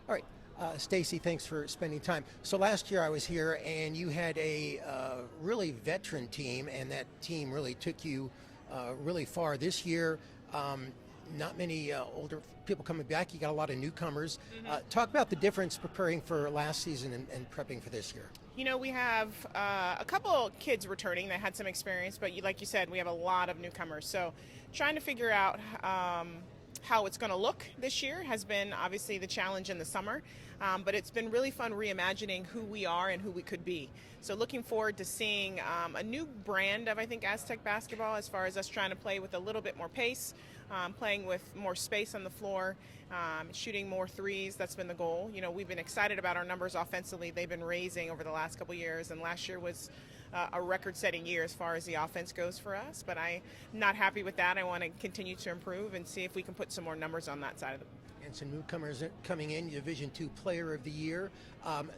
All right, Stacie, thanks for spending time. So last year I was here, and you had a really veteran team, and that team really took you really far. This year, not many older people coming back. You got a lot of newcomers. Talk about the difference preparing for last season and prepping for this year. We have a couple kids returning that had some experience, but like you said, we have a lot of newcomers. So trying to figure out how it's going to look this year has been obviously the challenge in the summer, but it's been really fun reimagining who we are and who we could be. So looking forward to seeing a new brand of, I think, Aztec basketball as far as us trying to play with a little bit more pace, playing with more space on the floor, shooting more threes. That's been the goal. We've been excited about our numbers offensively. They've been raising over the last couple years, and last year was a record-setting year as far as the offense goes for us, but I'm not happy with that. I want to continue to improve and see if we can put some more numbers on that side of the And some newcomers coming in, Division II Player of the Year.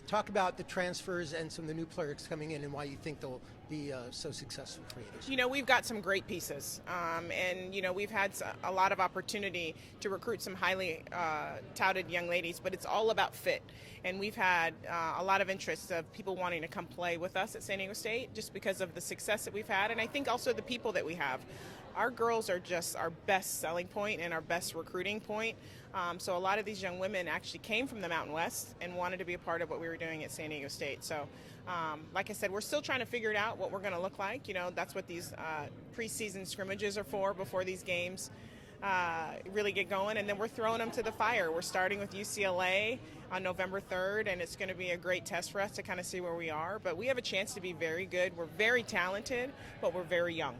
Talk about the transfers and some of the new players coming in and why you think they'll be so successful for you this year. We've got some great pieces, and we've had a lot of opportunity to recruit some highly touted young ladies, but it's all about fit. And we've had a lot of interest of people wanting to come play with us at San Diego State just because of the success that we've had, and I think also the people that we have. Our girls are just our best selling point and our best recruiting point. So a lot of these young women actually came from the Mountain West and wanted to be a part of what we were doing at San Diego State. So like I said, we're still trying to figure it out what we're going to look like. That's what these preseason scrimmages are for before these games really get going. And then we're throwing them to the fire. We're starting with UCLA on November 3rd, and it's going to be a great test for us to kind of see where we are. But we have a chance to be very good. We're very talented, but we're very young.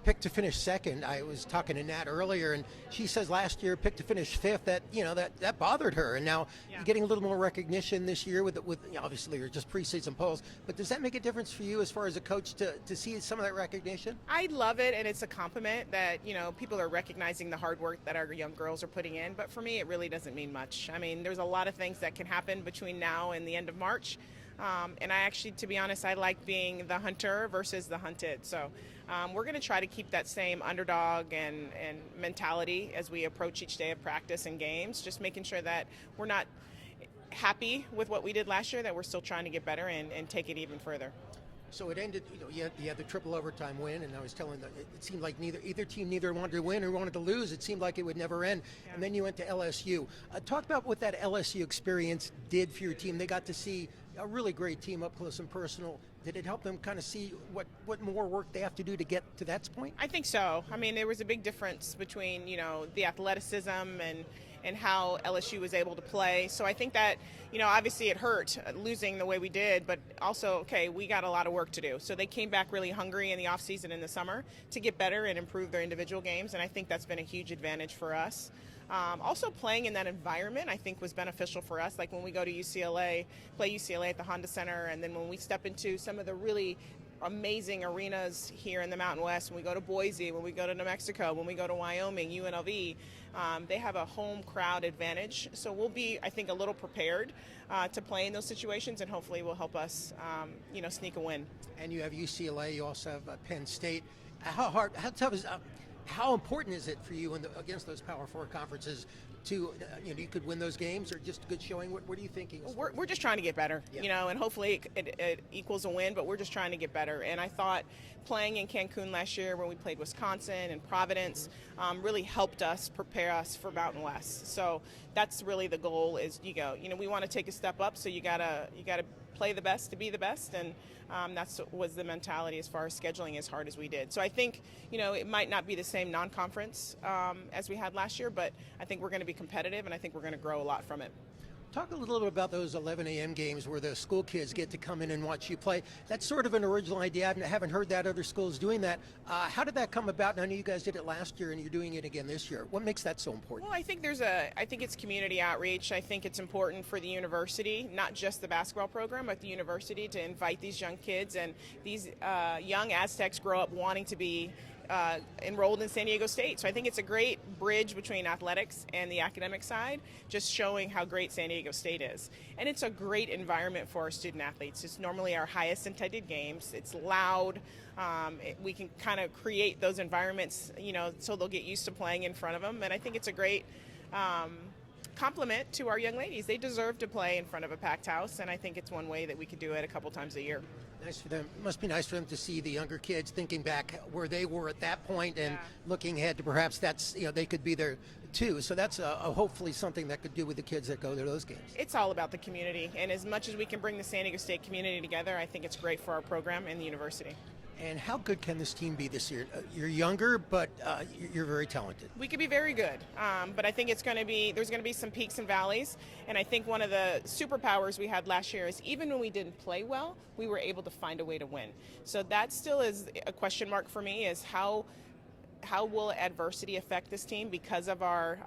Picked to finish second. I was talking to Nat earlier, and she says last year picked to finish fifth. That bothered her, and now you're getting a little more recognition this year with obviously you're just preseason polls. But does that make a difference for you as far as a coach to see some of that recognition? I love it, and it's a compliment that people are recognizing the hard work that our young girls are putting in. But for me, it really doesn't mean much. I mean, there's a lot of things that can happen between now and the end of March. And I actually, to be honest, I like being the hunter versus the hunted. So we're going to try to keep that same underdog and mentality as we approach each day of practice and games, just making sure that we're not happy with what we did last year, that we're still trying to get better and take it even further. So it ended, you had the triple overtime win, and I was telling them it seemed like either team wanted to win or wanted to lose. It seemed like it would never end. Yeah. And then you went to LSU. Talk about what that LSU experience did for your team. They got to see a really great team up close and personal. Did it help them kind of see what more work they have to do to get to that point? I think so. I mean, there was a big difference between, the athleticism and how LSU was able to play. So I think that, obviously it hurt losing the way we did, but also, okay, we got a lot of work to do. So they came back really hungry in the offseason in the summer to get better and improve their individual games, and I think that's been a huge advantage for us. Also playing in that environment, I think, was beneficial for us. Like when we go to UCLA, play UCLA at the Honda Center, and then when we step into some of the really amazing arenas here in the Mountain West, when we go to Boise, when we go to New Mexico, when we go to Wyoming, UNLV, they have a home crowd advantage. So we'll be, I think, a little prepared to play in those situations, and hopefully will help us, sneak a win. And you have UCLA, you also have Penn State. How tough is how important is it for you against those Power Four conferences to, you could win those games, or just a good showing? What are you thinking? We're just trying to get better, and hopefully it equals a win, but we're just trying to get better. And I thought playing in Cancun last year when we played Wisconsin and Providence really helped us prepare us for Mountain West. So that's really the goal is we want to take a step up, so you gotta play the best to be the best, and that's was the mentality as far as scheduling as hard as we did. So I think, it might not be the same non-conference as we had last year, but I think we're going to be competitive, and I think we're going to grow a lot from it. Talk a little bit about those 11 a.m. games where the school kids get to come in and watch you play. That's sort of an original idea. I haven't heard that other schools doing that. How did that come about? And I know you guys did it last year, and you're doing it again this year. What makes that so important? Well, I think I think it's community outreach. I think it's important for the university, not just the basketball program, but the university, to invite these young kids, and these young Aztecs grow up wanting to be enrolled in San Diego State. So I think it's a great bridge between athletics and the academic side, just showing how great San Diego State is. And it's a great environment for our student athletes. It's normally our highest intended games. It's loud. We can kind of create those environments, so they'll get used to playing in front of them. And I think it's a great compliment to our young ladies. They deserve to play in front of a packed house, and I think it's one way that we could do it a couple times a year. Nice for them. Must be nice for them to see the younger kids thinking back where they were at that point and looking ahead to perhaps that's, they could be there too. So that's hopefully something that could do with the kids that go to those games. It's all about the community, and as much as we can bring the San Diego State community together, I think it's great for our program and the university. And how good can this team be this year? You're younger, but you're very talented. We could be very good, but I think there's going to be some peaks and valleys. And I think one of the superpowers we had last year is even when we didn't play well, we were able to find a way to win. So that still is a question mark for me: is how will adversity affect this team because of our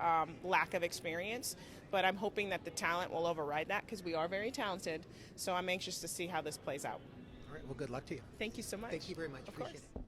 lack of experience? But I'm hoping that the talent will override that because we are very talented. So I'm anxious to see how this plays out. All right. Well, good luck to you. Thank you so much. Thank you very much. Of Appreciate course. it.